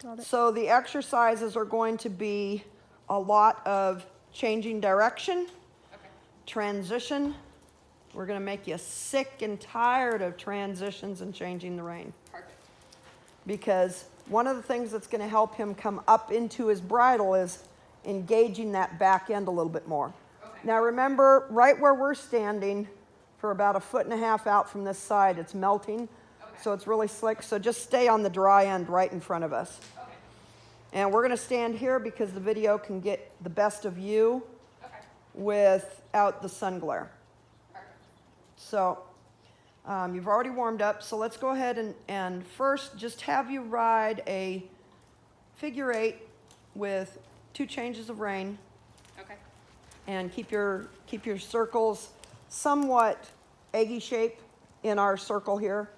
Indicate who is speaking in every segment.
Speaker 1: Got it.
Speaker 2: So the exercises are going to be a lot of changing direction, transition. We're going to make you sick and tired of transitions and changing the rein.
Speaker 3: Perfect.
Speaker 2: Because one of the things that's going to help him come up into his bridle is engaging that back end a little bit more.
Speaker 3: Okay.
Speaker 2: Now remember, right where we're standing, for about 1.5 feet out from this side, it's melting, so it's really slick. So just stay on the dry end right in front of us.
Speaker 3: Okay.
Speaker 2: And we're going to stand here because the video can get the best of you without the sun glare.
Speaker 3: Perfect.
Speaker 2: So you've already warmed up, so let's go ahead and first just have you ride a figure 8 with 2 changes of rein,
Speaker 3: Okay.
Speaker 2: and keep your circles somewhat eggy shape in our circle here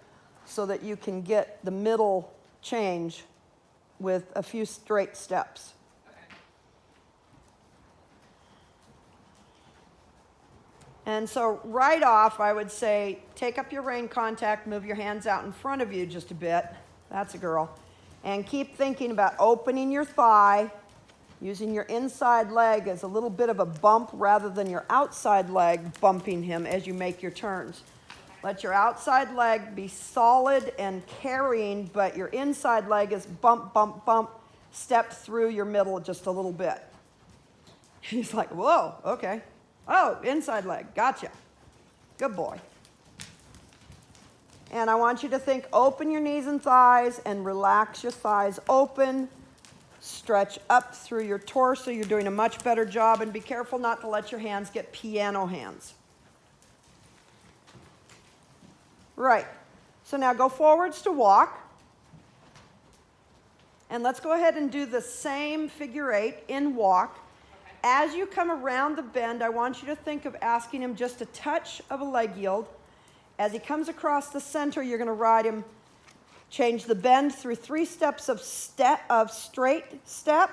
Speaker 2: so that you can get the middle change with a few straight steps.
Speaker 3: Okay.
Speaker 2: And so right off, I would say, take up your rein contact, move your hands out in front of you just a bit. That's a girl. And keep thinking about opening your thigh, using your inside leg as a little bit of a bump rather than your outside leg bumping him as you make your turns. Let your outside leg be solid and carrying, but your inside leg is bump, bump, bump, step through your middle just a little bit. He's like, whoa, okay. Oh, inside leg, gotcha. Good boy. And I want you to think, open your knees and thighs and relax your thighs open. Stretch up through your torso. You're doing a much better job, and be careful not to let your hands get piano hands. Right. So now go forwards to walk. And let's go ahead and do the same figure 8 in walk. As you come around the bend, I want you to think of asking him just a touch of a leg yield. As he comes across the center, you're going to ride him. Change the bend through 3 steps of straight step,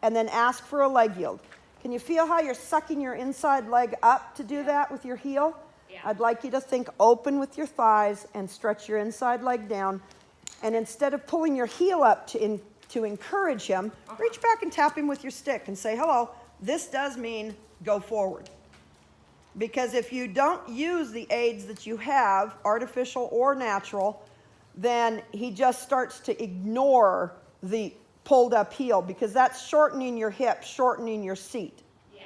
Speaker 2: and then ask for a leg yield. Can you feel how you're sucking your inside leg up to do that with your heel?
Speaker 3: Yeah.
Speaker 2: I'd like you to think open with your thighs and stretch your inside leg down. And instead of pulling your heel up to encourage him, reach back and tap him with your stick and say, hello, this does mean go forward. Because if you don't use the aids that you have, artificial or natural, then he just starts to ignore the pulled up heel, because that's shortening your hip, shortening your seat.
Speaker 3: Yeah.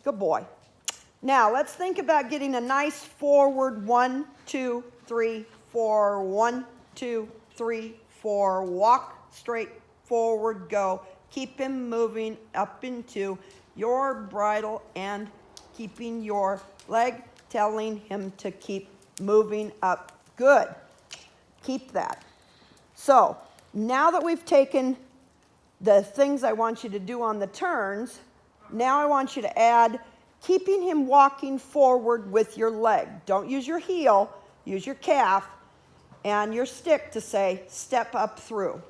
Speaker 2: Good boy. Now let's think about getting a nice forward 1, 2, 3, 4, 1, 2, 3, 4, walk straight forward, go. Keep him moving up into your bridle and keeping your leg, telling him to keep moving up. Good. Keep that. So now that we've taken the things I want you to do on the turns, now I want you to add keeping him walking forward with your leg. Don't use your heel, use your calf and your stick to say step up through.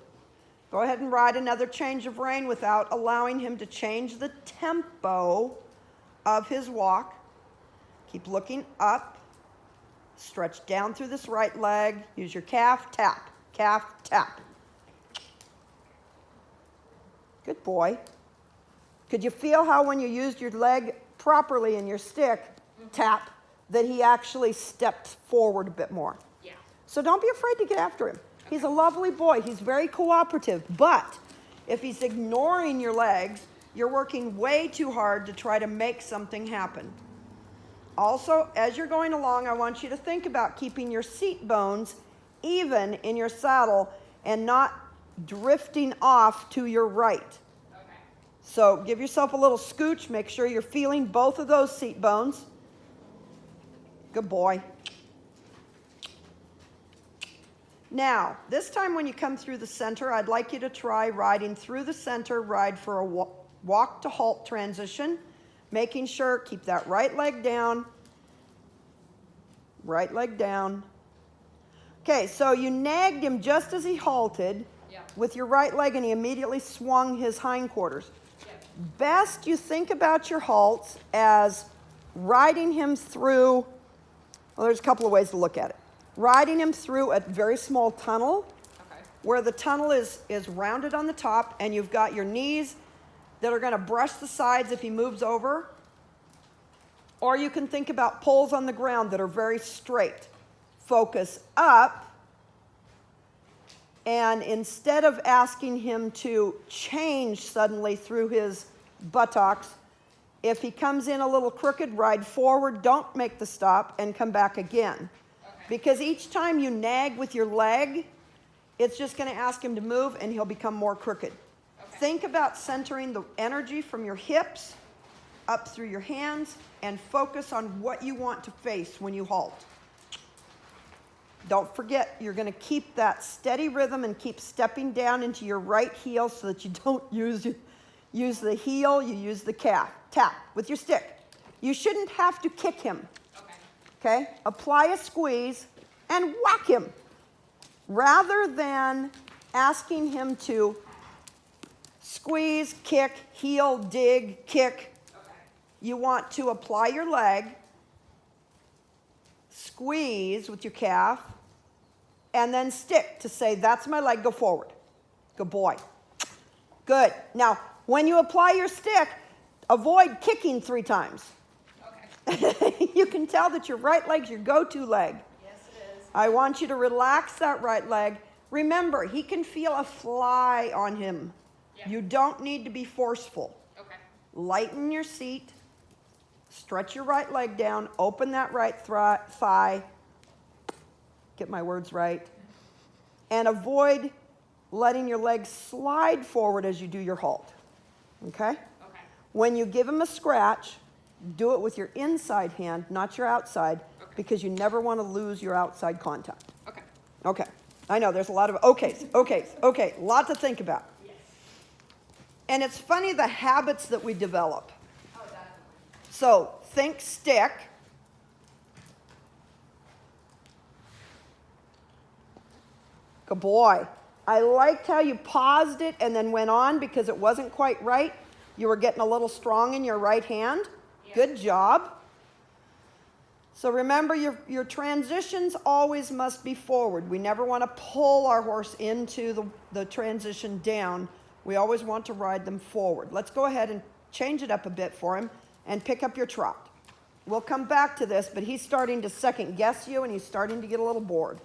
Speaker 2: Go ahead and ride another change of rein without allowing him to change the tempo of his walk. Keep looking up. Stretch down through this right leg. Use your calf, tap, calf, tap. Good boy. Could you feel how when you used your leg properly and your stick, tap, that he actually stepped forward a bit more?
Speaker 3: Yeah.
Speaker 2: So don't be afraid to get after him. He's a lovely boy. He's very cooperative. But if he's ignoring your legs, you're working way too hard to try to make something happen. Also, as you're going along, I want you to think about keeping your seat bones even in your saddle and not drifting off to your right.
Speaker 3: Okay.
Speaker 2: So give yourself a little scooch. Make sure you're feeling both of those seat bones. Good boy. Now, this time when you come through the center, I'd like you to try riding through the center, ride for a walk to halt transition, making sure, keep that right leg down. Right leg down. Okay, so you nagged him just as he halted with your right leg, and he immediately swung his hindquarters. Best you think about your halts as riding him through, well, there's a couple of ways to look at it. Riding him through a very small tunnel, where the tunnel is rounded on the top, and you've got your knees that are going to brush the sides if he moves over. Or you can think about poles on the ground that are very straight. Focus up, and instead of asking him to change suddenly through his buttocks, if he comes in a little crooked, ride forward, don't make the stop, and come back again.
Speaker 1: Okay.
Speaker 2: Because each time you nag with your leg, it's just going to ask him to move, and he'll become more crooked.
Speaker 1: Okay.
Speaker 2: Think about centering the energy from your hips up through your hands, and focus on what you want to face when you halt. Don't forget, you're going to keep that steady rhythm and keep stepping down into your right heel so that you don't use the heel, you use the calf. Tap with your stick. You shouldn't have to kick him. Okay? Apply a squeeze and whack him. Rather than asking him to squeeze, kick, heel, dig, kick, you want to apply your leg, squeeze with your calf, and then stick to say, that's my leg, go forward. Good boy. Good. Now, when you apply your stick, avoid kicking 3 times.
Speaker 1: Okay.
Speaker 2: You can tell that your right leg's your go-to leg.
Speaker 1: Yes, it is.
Speaker 2: I want you to relax that right leg. Remember, he can feel a fly on him.
Speaker 1: Yeah.
Speaker 2: You don't need to be forceful.
Speaker 1: Okay.
Speaker 2: Lighten your seat. Stretch your right leg down. Open that right thigh. Get my words right. And avoid letting your legs slide forward as you do your halt. Okay?
Speaker 1: Okay.
Speaker 2: When you give him a scratch, do it with your inside hand, not your outside,
Speaker 1: Okay.
Speaker 2: because you never want to lose your outside contact.
Speaker 1: Okay.
Speaker 2: Okay. I know there's a lot of okay. Lot to think about.
Speaker 1: Yes.
Speaker 2: And it's funny the habits that we develop.
Speaker 1: Oh, definitely.
Speaker 2: So think stick. Good boy. I liked how you paused it and then went on because it wasn't quite right. You were getting a little strong in your right hand.
Speaker 1: Yeah.
Speaker 2: Good job. So remember, your transitions always must be forward. We never want to pull our horse into the transition down. We always want to ride them forward. Let's go ahead and change it up a bit for him and pick up your trot. We'll come back to this, but he's starting to second guess you and he's starting to get a little bored.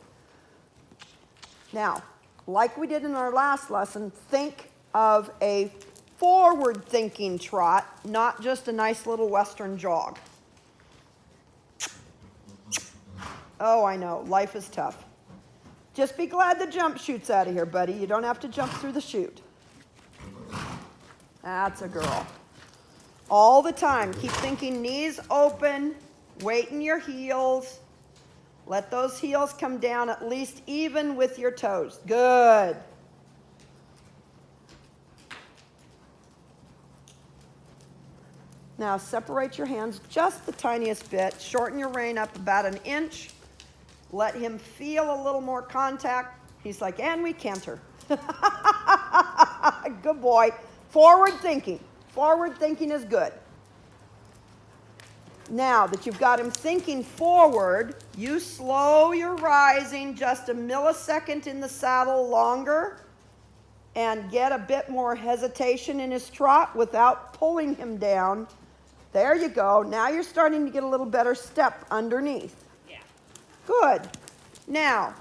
Speaker 2: Now, like we did in our last lesson, think of a forward-thinking trot, not just a nice little Western jog. Oh, I know, life is tough. Just be glad the jump chute's out of here, buddy. You don't have to jump through the chute. That's a girl. All the time, keep thinking knees open, weight in your heels. Let those heels come down at least even with your toes. Good. Now separate your hands just the tiniest bit. Shorten your rein up about 1 inch. Let him feel a little more contact. He's like, and we canter. Good boy. Forward thinking. Forward thinking is good. Now that you've got him thinking forward, you slow your rising just a millisecond in the saddle longer and get a bit more hesitation in his trot without pulling him down. There you go. Now you're starting to get a little better step underneath.
Speaker 1: Yeah.
Speaker 2: Good. Now,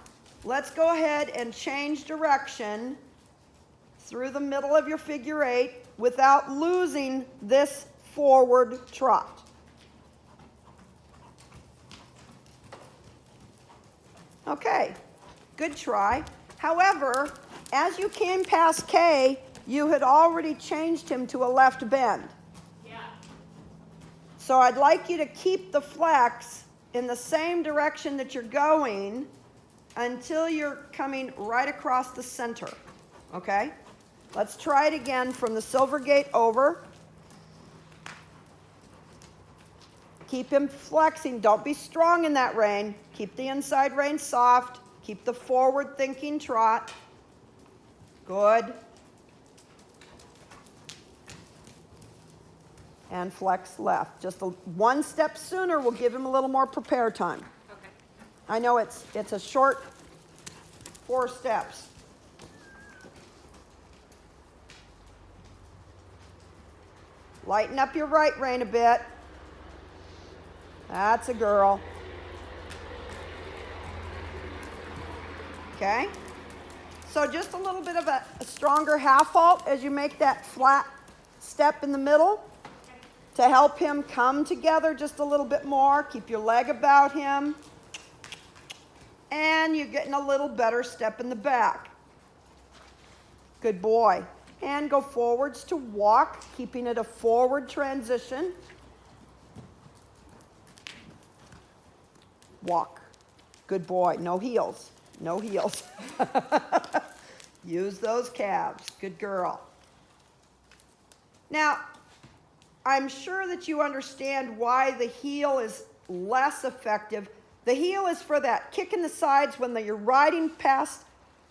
Speaker 2: let's go ahead and change direction through the middle of your figure 8 without losing this forward trot. Okay, good try. However, as you came past K, you had already changed him to a left bend.
Speaker 1: Yeah.
Speaker 2: So I'd like you to keep the flex in the same direction that you're going until you're coming right across the center. Okay? Let's try it again from the silver gate over. Keep him flexing. Don't be strong in that rein. Keep the inside rein soft. Keep the forward thinking trot. Good. And flex left. Just 1 step sooner will give him a little more prepare time.
Speaker 1: Okay.
Speaker 2: I know it's a short 4 steps. Lighten up your right rein a bit. That's a girl. Okay? So just a little bit of a stronger half halt as you make that flat step in the middle to help him come together just a little bit more. Keep your leg about him. And you're getting a little better step in the back. Good boy. And go forwards to walk, keeping it a forward transition. Walk. Good boy. No heels. No heels. Use those calves. Good girl. Now, I'm sure that you understand why the heel is less effective. The heel is for that kick in the sides when you're riding past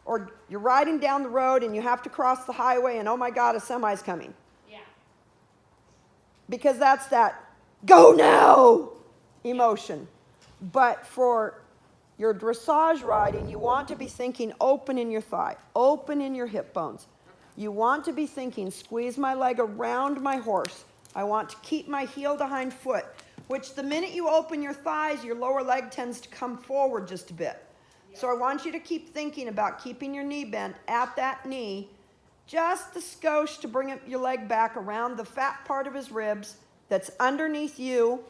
Speaker 2: or you're riding down the road and you have to cross the highway and oh my God, a semi's coming.
Speaker 1: Yeah.
Speaker 2: Because that's that go now emotion. But for your dressage riding, you want to be thinking open in your thigh, open in your hip bones. You want to be thinking squeeze my leg around my horse. I want to keep my heel to hind foot, which the minute you open your thighs, your lower leg tends to come forward just a bit. So I want you to keep thinking about keeping your knee bent at that knee, just the skosh to bring your leg back around the fat part of his ribs that's underneath you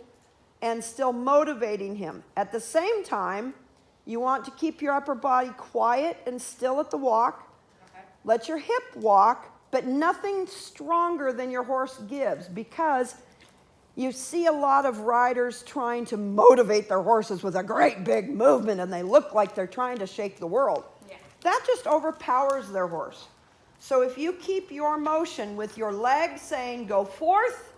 Speaker 2: and still motivating him. At the same time, you want to keep your upper body quiet and still at the walk.
Speaker 1: Okay.
Speaker 2: Let your hip walk, but nothing stronger than your horse gives, because you see a lot of riders trying to motivate their horses with a great big movement and they look like they're trying to shake the world.
Speaker 1: Yeah.
Speaker 2: That just overpowers their horse. So if you keep your motion with your leg saying go forth,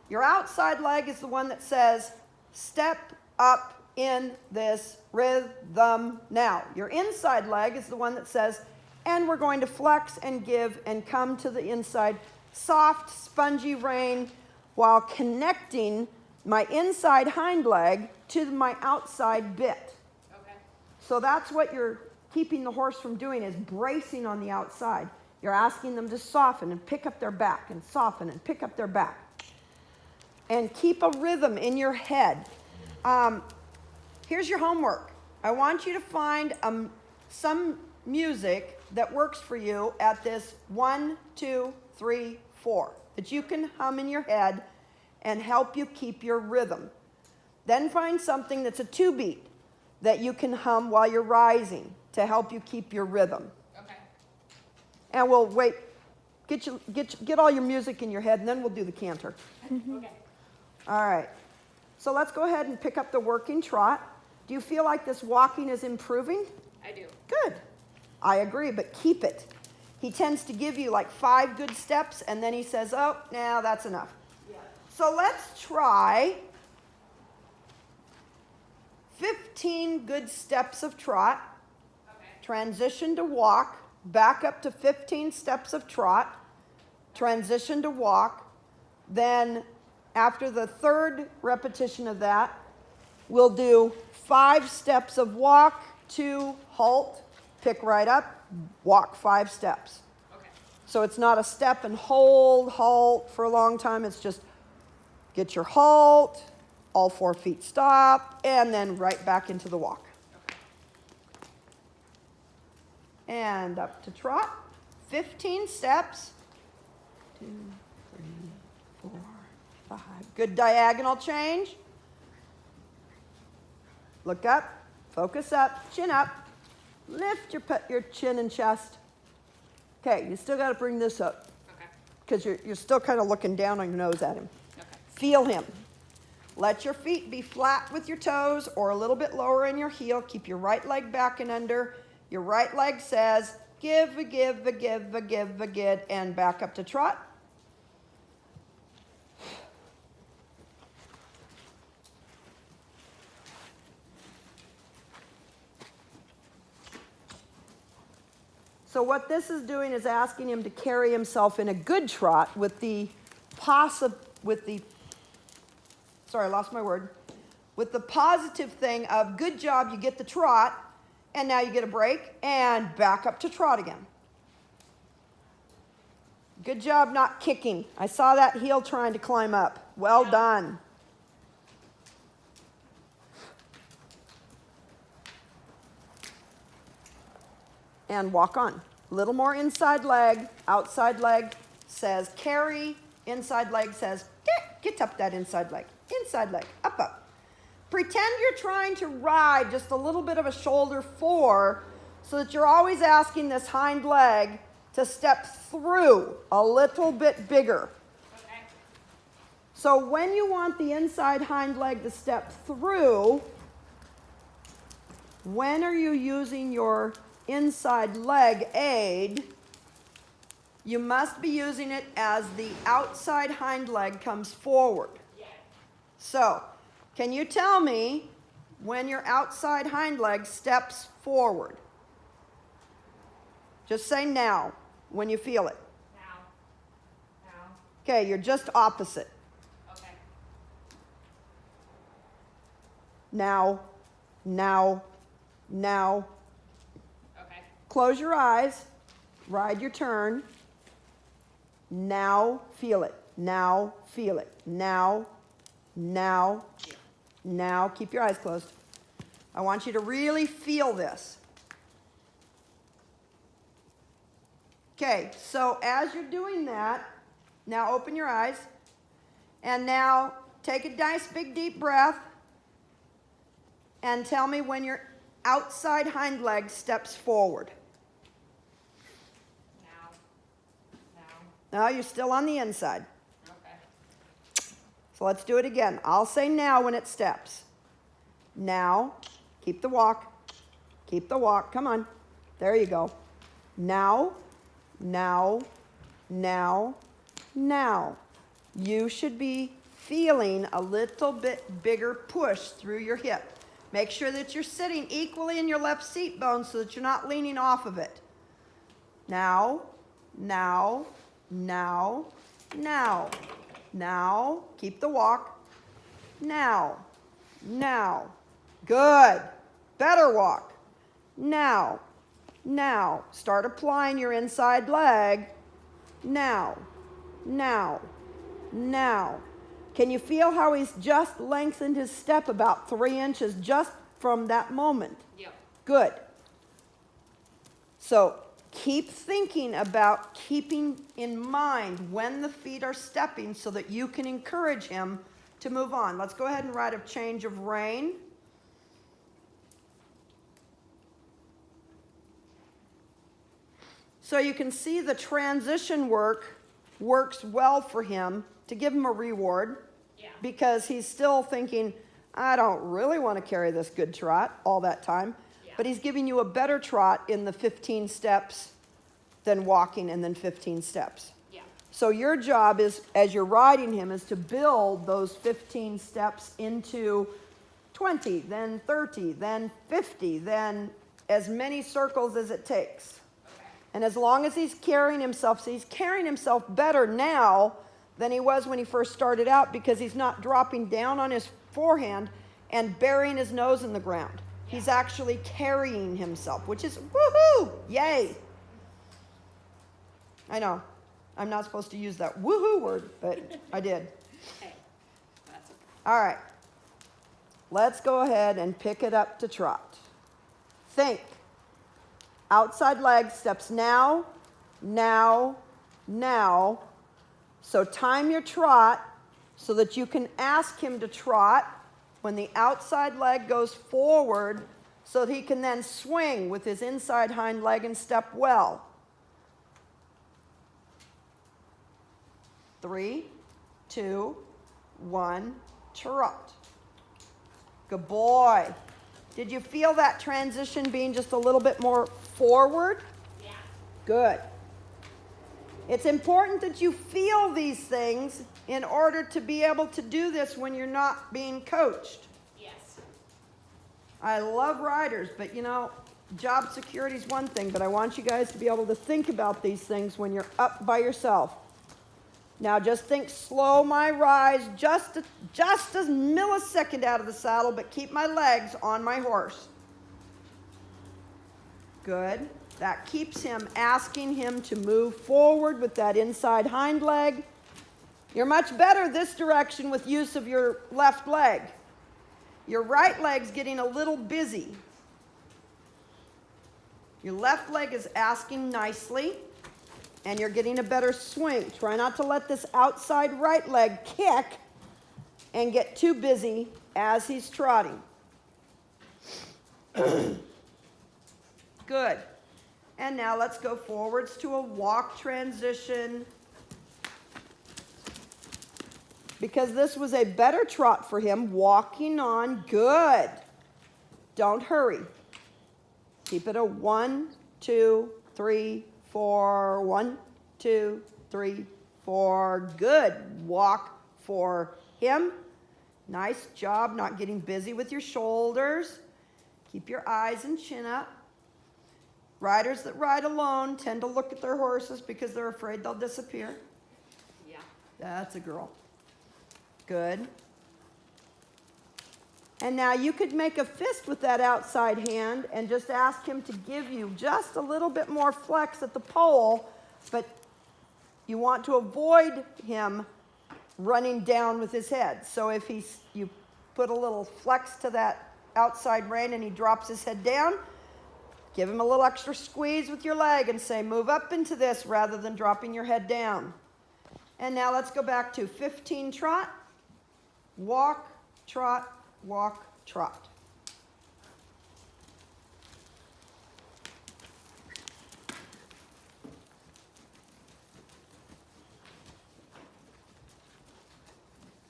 Speaker 2: your outside leg is the one that says step up in this rhythm now. Your inside leg is the one that says, and we're going to flex and give and come to the inside, soft, spongy rein, while connecting my inside hind leg to my outside bit.
Speaker 1: Okay.
Speaker 2: So that's what you're keeping the horse from doing, is bracing on the outside. You're asking them to soften and pick up their back and soften and pick up their back. And keep a rhythm in your head. Here's your homework. I want you to find some music that works for you at this 1, 2, 3, 4 that you can hum in your head and help you keep your rhythm. Then find something that's a 2-beat that you can hum while you're rising to help you keep your rhythm.
Speaker 1: Okay.
Speaker 2: And we'll wait, get all your music in your head, and then we'll do the canter.
Speaker 1: Okay.
Speaker 2: All right. So let's go ahead and pick up the working trot. Do you feel like this walking is improving?
Speaker 1: I do.
Speaker 2: Good. I agree, but keep it. He tends to give you like 5 good steps, and then he says, oh, now that's enough.
Speaker 1: Yeah.
Speaker 2: So let's try 15 good steps of trot,
Speaker 1: Okay.
Speaker 2: transition to walk, back up to 15 steps of trot, transition to walk. Then after the 3rd repetition of that, we'll do 5 steps of walk, 2, halt, pick right up, walk 5 steps.
Speaker 1: Okay.
Speaker 2: So it's not a step and hold, halt for a long time. It's just get your halt, all 4 feet stop, and then right back into the walk.
Speaker 1: Okay.
Speaker 2: And up to trot, 15 steps. 2, 3, 4, 5. Good diagonal change. Look up, focus up, chin up. Lift your chin and chest. Okay, you still got to bring this up
Speaker 1: Okay.
Speaker 2: because you're still kind of looking down on your nose at him.
Speaker 1: Okay.
Speaker 2: Feel him. Let your feet be flat with your toes or a little bit lower in your heel. Keep your right leg back and under. Your right leg says, give, give, give, give, give, and back up to trot. So what this is doing is asking him to carry himself in a good trot with the positive thing of good job, you get the trot, and now you get a break, and back up to trot again. Good job not kicking. I saw that heel trying to climb up. Well done. And walk on. A little more inside leg. Outside leg says carry. Inside leg says get up that inside leg. Inside leg. Up, up. Pretend you're trying to ride just a little bit of a shoulder 4 so that you're always asking this hind leg to step through a little bit bigger.
Speaker 1: Okay.
Speaker 2: So when you want the inside hind leg to step through, when are you using your inside leg aid? You must be using it as the outside hind leg comes forward.
Speaker 1: Yeah.
Speaker 2: So, can you tell me when your outside hind leg steps forward? Just say now when you feel it.
Speaker 1: Now. Now.
Speaker 2: Okay, you're just opposite.
Speaker 1: Okay.
Speaker 2: Now, now, now.
Speaker 1: Okay.
Speaker 2: Close your eyes. Ride your turn. Now, feel it. Now, feel it. Now, now, now. Keep your eyes closed. I want you to really feel this. Okay, so as you're doing that, now open your eyes. And now take a nice big deep breath. And tell me when your outside hind leg steps forward.
Speaker 1: Now.
Speaker 2: No, you're still on the inside.
Speaker 1: Okay.
Speaker 2: So let's do it again. I'll say now when it steps. Now, keep the walk. Keep the walk. Come on. There you go. Now, now, now, now. You should be feeling a little bit bigger push through your hip. Make sure that you're sitting equally in your left seat bone so that you're not leaning off of it. Now, now, now, now. Now, keep the walk. Now, now. Good. Better walk. Now, now. Start applying your inside leg. Now, now, now. Can you feel how he's just lengthened his step about 3 inches just from that moment?
Speaker 1: Yep.
Speaker 2: Good. So keep thinking about keeping in mind when the feet are stepping so that you can encourage him to move on. Let's go ahead and write a change of rein. So you can see the transition works well for him to give him a reward.
Speaker 1: Yeah.
Speaker 2: Because he's still thinking, I don't really want to carry this good trot all that time.
Speaker 1: Yeah.
Speaker 2: But he's giving you a better trot in the 15 steps than walking and then 15 steps.
Speaker 1: Yeah.
Speaker 2: So your job is, as you're riding him, is to build those 15 steps into 20, then 30, then 50, then as many circles as it takes.
Speaker 1: Okay.
Speaker 2: And as long as he's carrying himself, so he's carrying himself better now than he was when he first started out because he's not dropping down on his forehand and burying his nose in the ground.
Speaker 1: Yeah.
Speaker 2: He's actually carrying himself, which is woohoo! Yay! I know. I'm not supposed to use that woohoo word, but I did.
Speaker 1: Hey. That's okay.
Speaker 2: All right. Let's go ahead and pick it up to trot. Think. Outside leg steps now, now, now. So time your trot so that you can ask him to trot when the outside leg goes forward so that he can then swing with his inside hind leg and step well. 3, 2, 1, trot. Good boy. Did you feel that transition being just a little bit more forward?
Speaker 1: Yeah.
Speaker 2: Good. It's important that you feel these things in order to be able to do this when you're not being coached.
Speaker 1: Yes.
Speaker 2: I love riders, but you know, job security is one thing, but I want you guys to be able to think about these things when you're up by yourself. Now just think slow my rise, just a millisecond out of the saddle, but keep my legs on my horse. Good. That keeps him asking him to move forward with that inside hind leg. You're much better this direction with use of your left leg. Your right leg's getting a little busy. Your left leg is asking nicely, and you're getting a better swing. Try not to let this outside right leg kick and get too busy as he's trotting. Good. And now let's go forwards to a walk transition. Because this was a better trot for him, walking on. Good. Don't hurry. Keep it a 1, 2, 3, 4. 1, 2, 3, 4. Good. Walk for him. Nice job not getting busy with your shoulders. Keep your eyes and chin up. Riders that ride alone tend to look at their horses because they're afraid they'll disappear.
Speaker 1: Yeah.
Speaker 2: That's a girl. Good. And now you could make a fist with that outside hand and just ask him to give you just a little bit more flex at the pole, but you want to avoid him running down with his head. So if you put a little flex to that outside rein and he drops his head down, give him a little extra squeeze with your leg and say, move up into this rather than dropping your head down. And now let's go back to 15 trot, walk, trot, walk, trot.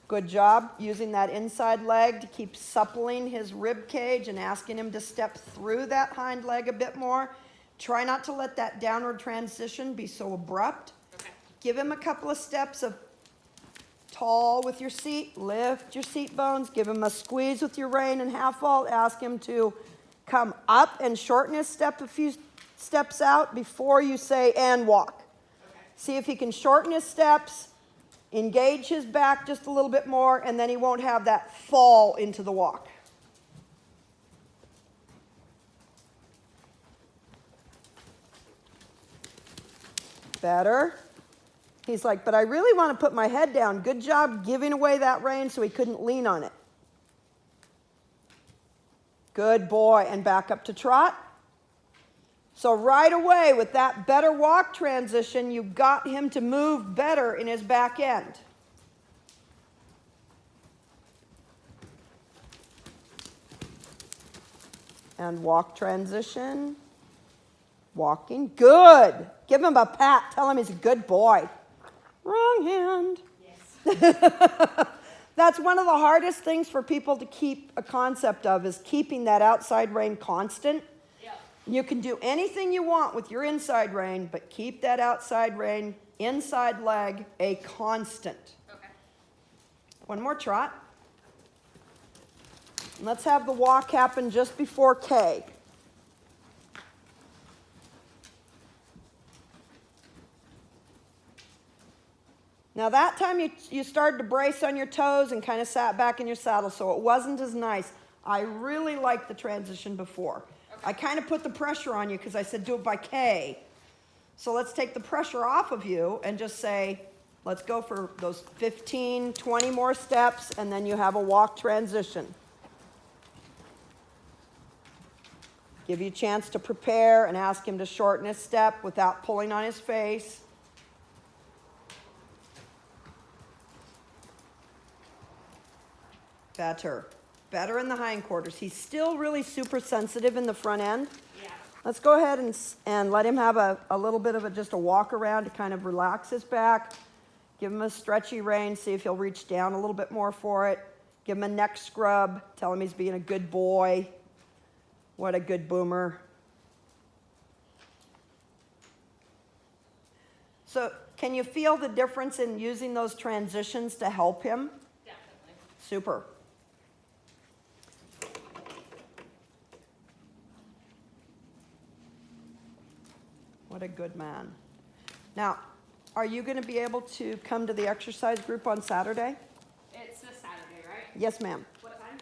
Speaker 2: Good job using that inside leg to keep suppling his rib cage and asking him to step through that hind leg a bit more. Try not to let that downward transition be so abrupt.
Speaker 1: Okay.
Speaker 2: Give him a couple of steps of tall with your seat, lift your seat bones, give him a squeeze with your rein and half vault, ask him to come up and shorten his step a few steps out before you say and walk.
Speaker 1: Okay.
Speaker 2: See if he can shorten his steps, engage his back just a little bit more, and then he won't have that fall into the walk. Better. He's like, but I really want to put my head down. Good job giving away that rein so he couldn't lean on it. Good boy. And back up to trot. So right away with that better walk transition, you got him to move better in his back end. And walk transition. Walking. Good. Give him a pat. Tell him he's a good boy. Wrong hand.
Speaker 1: Yes.
Speaker 2: That's one of the hardest things for people to keep a concept of is keeping that outside rein constant.
Speaker 1: Yep.
Speaker 2: You can do anything you want with your inside rein, but keep that outside rein, inside leg, a constant.
Speaker 1: Okay.
Speaker 2: One more trot. Let's have the walk happen just before K. Now that time you started to brace on your toes and kind of sat back in your saddle, so it wasn't as nice. I really liked the transition before.
Speaker 1: Okay.
Speaker 2: I kind of put the pressure on you because I said do it by K. So let's take the pressure off of you and just say, let's go for those 15, 20 more steps, and then you have a walk transition. Give you a chance to prepare and ask him to shorten his step without pulling on his face. Better in the hindquarters. He's still really super sensitive in the front end.
Speaker 1: Yeah.
Speaker 2: Let's go ahead and let him have a little bit of just a walk around to kind of relax his back. Give him a stretchy rein, see if he'll reach down a little bit more for it. Give him a neck scrub. Tell him he's being a good boy. What a good boomer. So can you feel the difference in using those transitions to help him?
Speaker 1: Definitely.
Speaker 2: Super. What a good man. Now, are you going to be able to come to the exercise group on Saturday?
Speaker 1: It's this Saturday, right?
Speaker 2: Yes, ma'am.
Speaker 1: What time's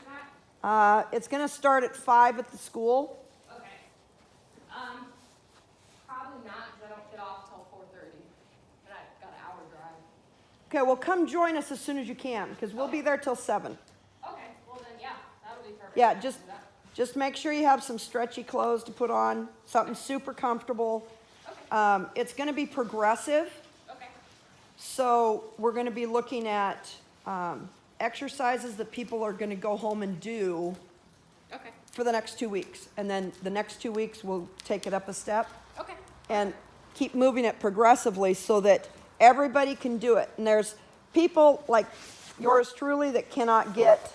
Speaker 1: that?
Speaker 2: It's going to start at 5 at the school.
Speaker 1: Okay.
Speaker 2: Okay, well, come join us as soon as you can, because we'll be there till 7.
Speaker 1: Okay, well then, yeah, that'll be perfect.
Speaker 2: Yeah,
Speaker 1: I can
Speaker 2: just
Speaker 1: do that.
Speaker 2: just make sure you have some stretchy clothes to put on, something super comfortable.
Speaker 1: Okay.
Speaker 2: It's going to be progressive,
Speaker 1: Okay.
Speaker 2: so we're going to be looking at exercises that people are going to go home and do
Speaker 1: Okay.
Speaker 2: for the next 2 weeks. And then the next 2 weeks, we'll take it up a step
Speaker 1: Okay.
Speaker 2: and keep moving it progressively so that everybody can do it. And there's people like yours truly that cannot get